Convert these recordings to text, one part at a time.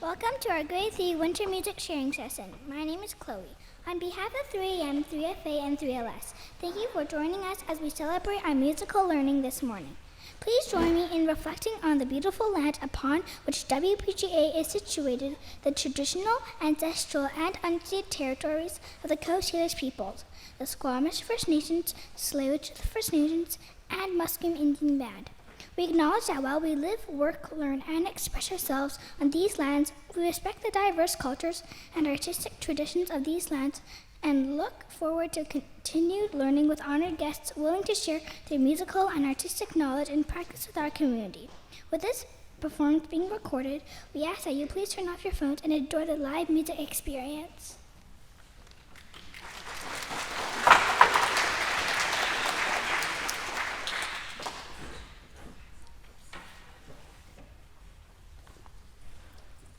Welcome to our Grade 3 Winter Music Sharing Session. My name is Chloe. On behalf of 3AM, 3FA, and 3LS, thank you for joining us as we celebrate our musical learning this morning. Please join me in reflecting on the beautiful land upon which WPGA is situated, the traditional, ancestral, and unceded territories of the Coast Salish peoples, the Squamish First Nations, Tsleil-Waututh First Nations, and Musqueam Indian Band. We acknowledge that while we live, work, learn, and express ourselves on these lands, we respect the diverse cultures and artistic traditions of these lands and look forward to continued learning with honored guests willing to share their musical and artistic knowledge and practice with our community. With this performance being recorded, we ask that you please turn off your phones and enjoy the live music experience.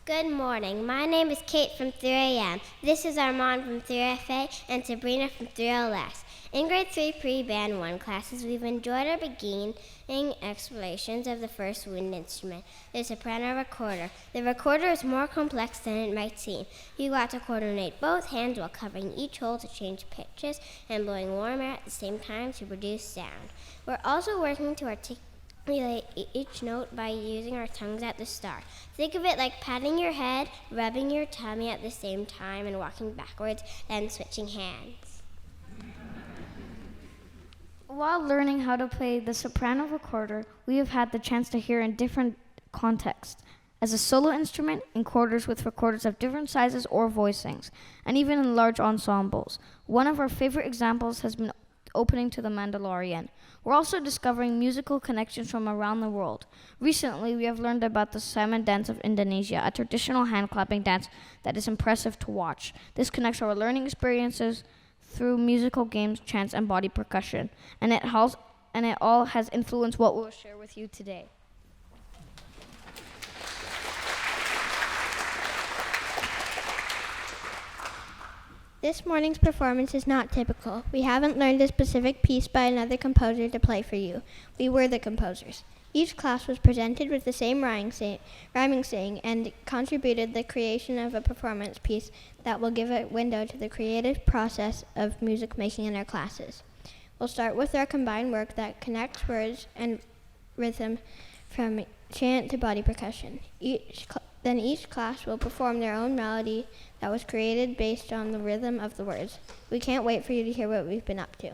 Good morning. My name is Kate from 3AM. This is Armand from 3FA and Sabrina from 3LS. In grade 3 pre-band 1 classes, we've enjoyed our beginning explorations of the first wind instrument, the soprano recorder. The recorder is more complex than it might seem. You got to coordinate both hands while covering each hole to change pitches and blowing warm air at the same time to produce sound. We're also working to articulate each note by using our tongues at the start. Think of it like patting your head, rubbing your tummy at the same time, and walking backwards, then switching hands. While learning how to play the soprano recorder, we have had the chance to hear in different contexts. As a solo instrument, in quarters with recorders of different sizes or voicings, and even in large ensembles. One of our favorite examples has been opening to The Mandalorian. We're also discovering musical connections from around the world. Recently, we have learned about the Saman dance of Indonesia, a traditional hand-clapping dance that is impressive to watch. This connects our learning experiences through musical games, chants, and body percussion, and it all has influenced what we'll share with you today. This morning's performance is not typical. We haven't learned a specific piece by another composer to play for you. We were the composers. Each class was presented with the same rhyming saying and contributed the creation of a performance piece that will give a window to the creative process of music making in our classes. We'll start with our combined work that connects words and rhythm from chant to body percussion. Then each class will perform their own melody that was created based on the rhythm of the words. We can't wait for you to hear what we've been up to.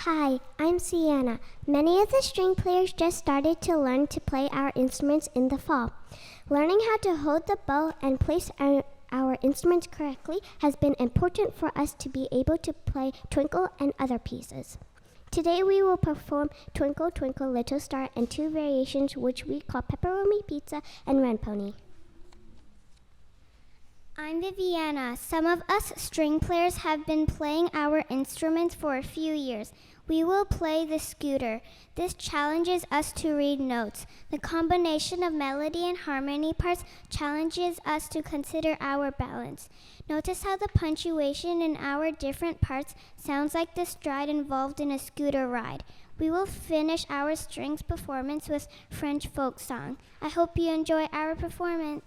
Hi, I'm Sienna. Many of the string players just started to learn to play our instruments in the fall. Learning how to hold the bow and place our instruments correctly has been important for us to be able to play Twinkle and other pieces. Today we will perform Twinkle Twinkle Little Star and two variations which we call Pepperoni Pizza and Red Pony. I'm Viviana. Some of us string players have been playing our instruments for a few years. We will play the scooter. This challenges us to read notes. The combination of melody and harmony parts challenges us to consider our balance. Notice how the punctuation in our different parts sounds like the stride involved in a scooter ride. We will finish our strings performance with French folk song. I hope you enjoy our performance.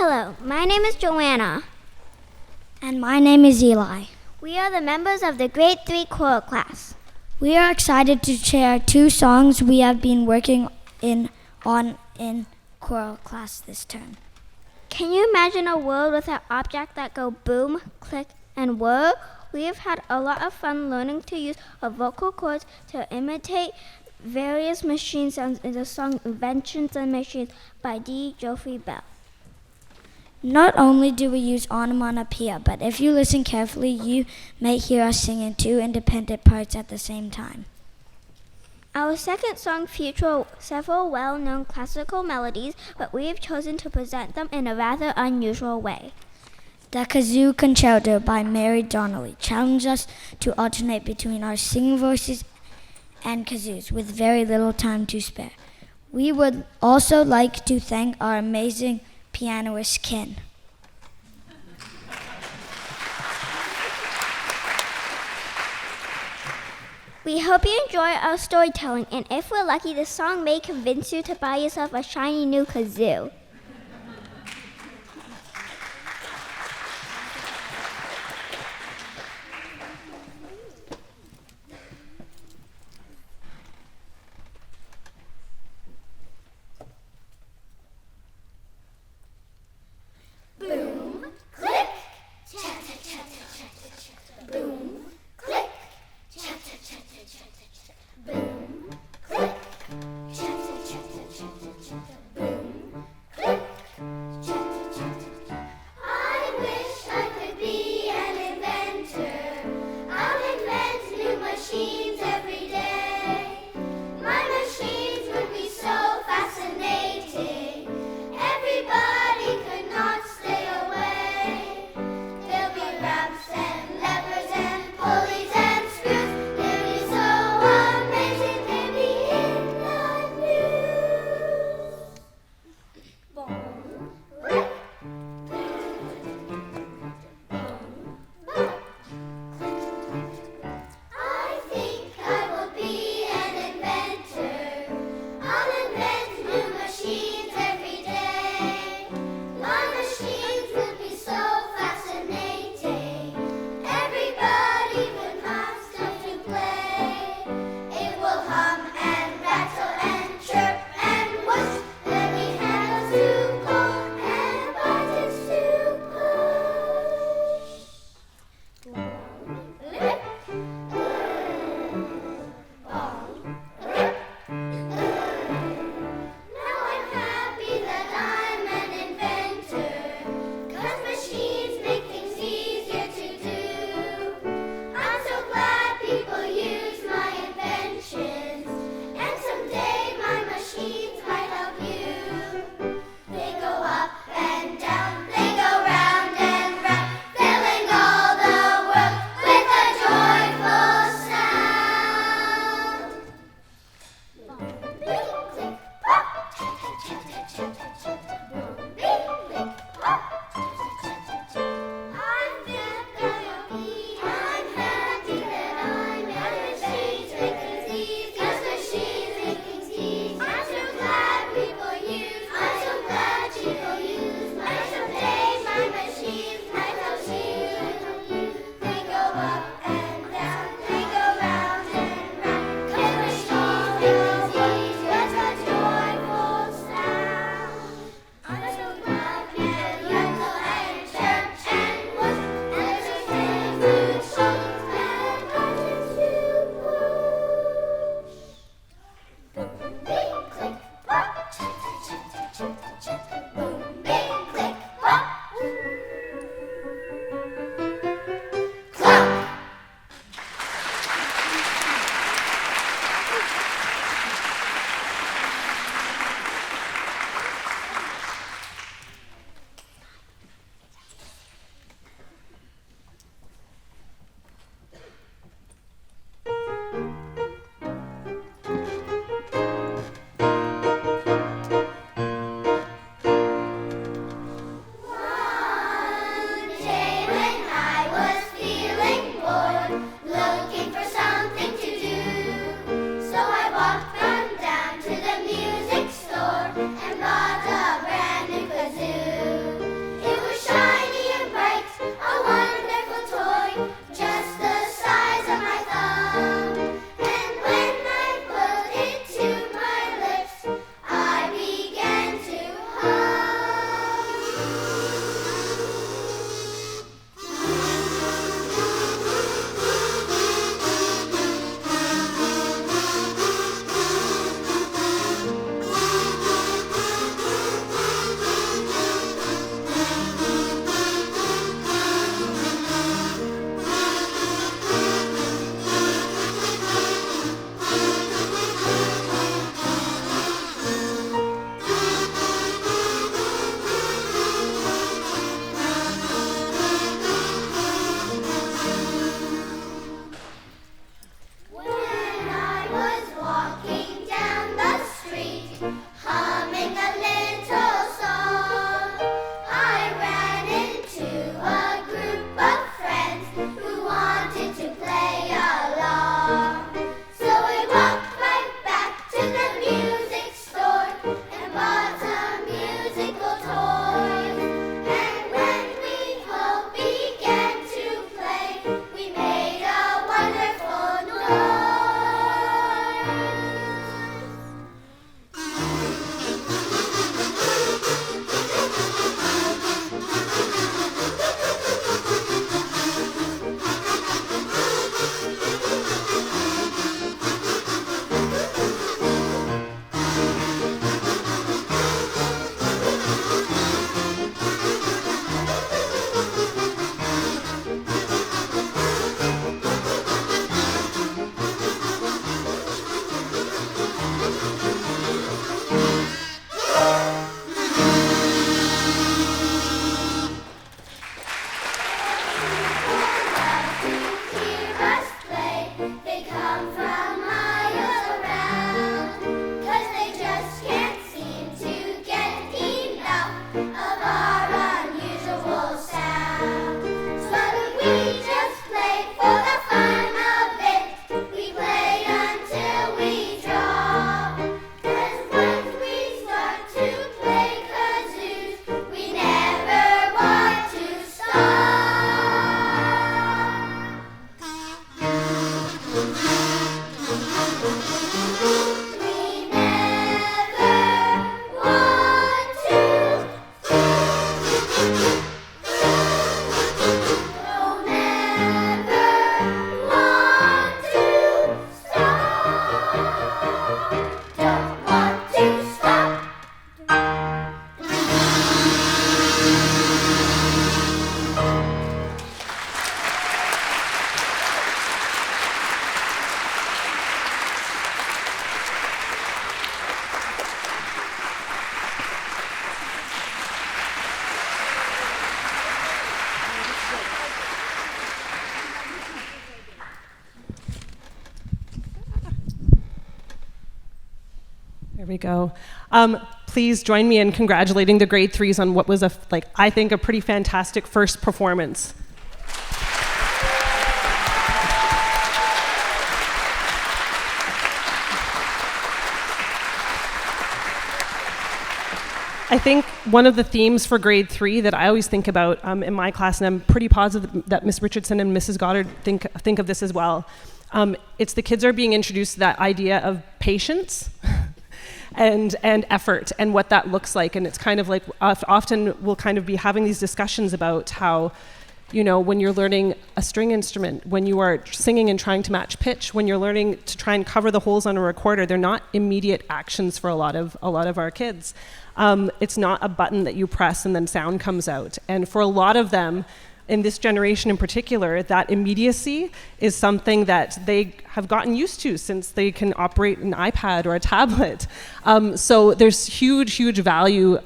Hello, my name is Joanna. And my name is Eli. We are the members of the grade 3 choral class. We are excited to share 2 songs we have been working on in choral class this term. Can you imagine a world without objects that go boom, click, and whir? We have had a lot of fun learning to use our vocal cords to imitate various machine sounds in the song Inventions and Machines by D. Geoffrey Bell. Not only do we use onomatopoeia, but if you listen carefully, you may hear us singing 2 independent parts at the same time. Our second song features several well-known classical melodies, but we have chosen to present them in a rather unusual way. The Kazoo Concerto by Mary Donnelly challenged us to alternate between our singing voices and kazoos with very little time to spare. We would also like to thank our amazing pianist, Ken. We hope you enjoy our storytelling, and if we're lucky, this song may convince you to buy yourself a shiny new kazoo. Don't want to stop. There we go. Please join me in congratulating the grade 3s on what was I think a pretty fantastic first performance. I think one of the themes for grade 3 that I always think about in my class, and I'm pretty positive that Ms. Richardson and Mrs. Goddard think of this as well, it's the kids are being introduced to that idea of patience and effort and what that looks like. And it's kind of like often we'll kind of be having these discussions about how, you know, when you're learning a string instrument, when you are singing and trying to match pitch, when you're learning to try and cover the holes on a recorder, they're not immediate actions for a lot of our kids. It's not a button that you press and then sound comes out. And for a lot of them, in this generation in particular, that immediacy is something that they have gotten used to since they can operate an iPad or a tablet. So there's huge value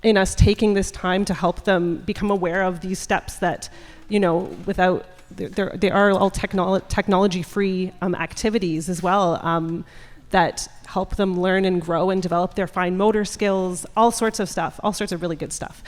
in us taking this time to help them become aware of these steps that, you know, without, they are all technology-free activities as well, that help them learn and grow and develop their fine motor skills, all sorts of stuff, all sorts of really good stuff.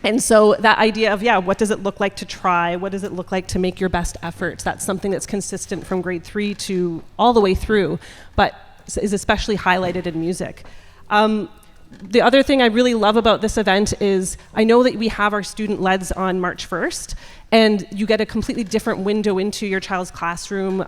And so that idea of, what does it look like to try? What does it look like to make your best efforts? That's something that's consistent from grade 3 to all the way through, but is especially highlighted in music. The other thing I really love about this event is I know that we have our student LEDs on March 1st, and you get a completely different window into your child's classroom.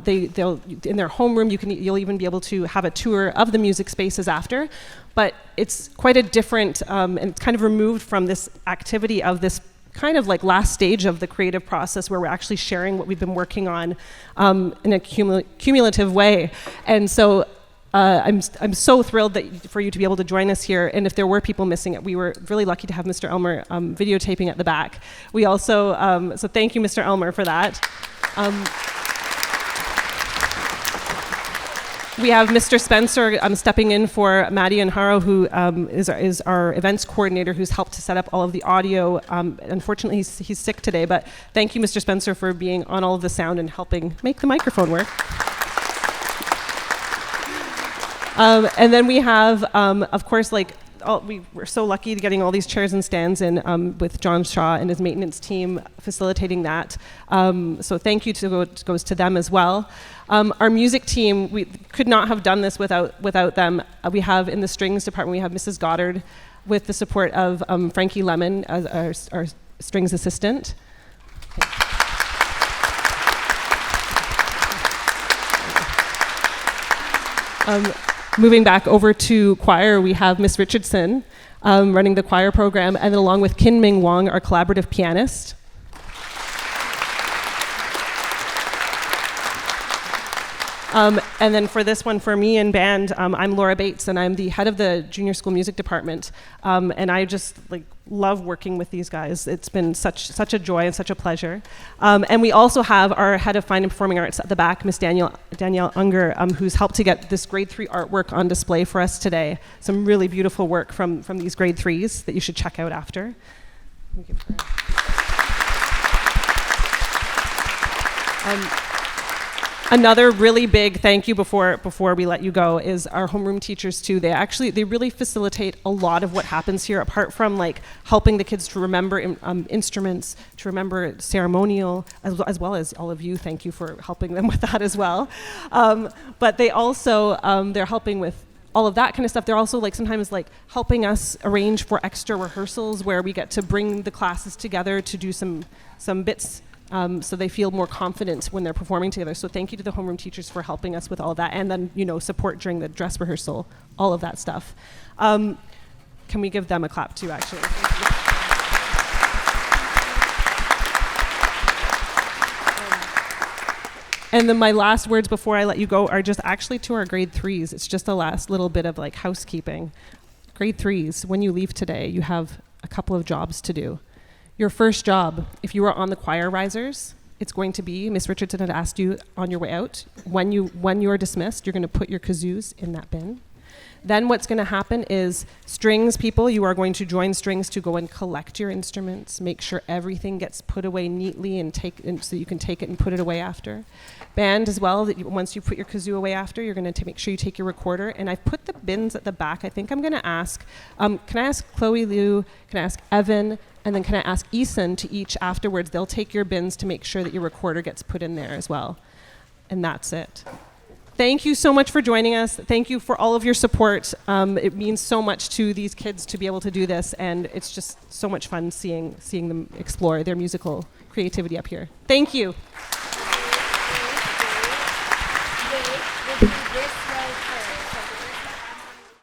They'll in their homeroom, you'll even be able to have a tour of the music spaces after. But it's quite a different, and it's kind of removed from this activity of this kind of like last stage of the creative process where we're actually sharing what we've been working on in a cumulative way. And so I'm so thrilled for you to be able to join us here. And if there were people missing it, we were really lucky to have Mr. Elmer videotaping at the back. We also, so thank you, Mr. Elmer, for that. We have Mr. Spencer stepping in for Maddie and Haro, who is our events coordinator, who's helped to set up all of the audio. Unfortunately, he's sick today, but thank you, Mr. Spencer, for being on all of the sound and helping make the microphone work. And then we have, of course, we were so lucky to getting all these chairs and stands in with John Shaw and his maintenance team facilitating that. So thank you goes to them as well. Our music team, we could not have done this without them. We have in the strings department, we have Mrs. Goddard with the support of Frankie Lemon as our strings assistant. Moving back over to choir, we have Miss Richardson running the choir program, and then along with Kin Ming Wong, our collaborative pianist. And then for this one, for me in band, I'm Laura Bates, and I'm the head of the junior school music department. And I just love working with these guys. It's been such a joy and such a pleasure. And we also have our head of fine and performing arts at the back, Miss Danielle Unger, who's helped to get this grade 3 artwork on display for us today. Some really beautiful work from these grade 3s that you should check out after. Another really big thank you before we let you go is our homeroom teachers too. They really facilitate a lot of what happens here, apart from helping the kids to remember instruments, to remember ceremonial, as well as all of you. Thank you for helping them with that as well. But they also they're helping with all of that kind of stuff. They're also sometimes helping us arrange for extra rehearsals where we get to bring the classes together to do some bits. So they feel more confident when they're performing together. So thank you to the homeroom teachers for helping us with all of that, and then support during the dress rehearsal, all of that stuff. Can we give them a clap too, actually? And then my last words before I let you go are just actually to our grade 3s. It's just a last little bit of like housekeeping. Grade 3s, when you leave today, you have a couple of jobs to do. Your first job, if you are on the choir risers, it's going to be, Miss Richardson had asked you on your way out, when you are dismissed, you're going to put your kazoos in that bin. Then what's going to happen is strings people, you are going to join strings to go and collect your instruments, make sure everything gets put away neatly and so you can take it and put it away after. Band as well, that once you put your kazoo away after, you're going to make sure you take your recorder. And I've put the bins at the back. I think I'm going to ask, can I ask Chloe Liu, can I ask Evan, and then can I ask Eason to each afterwards, they'll take your bins to make sure that your recorder gets put in there as well. And that's it. Thank you so much for joining us. Thank you for all of your support. It means so much to these kids to be able to do this, and it's just so much fun seeing them explore their musical creativity up here. Thank you. This way first.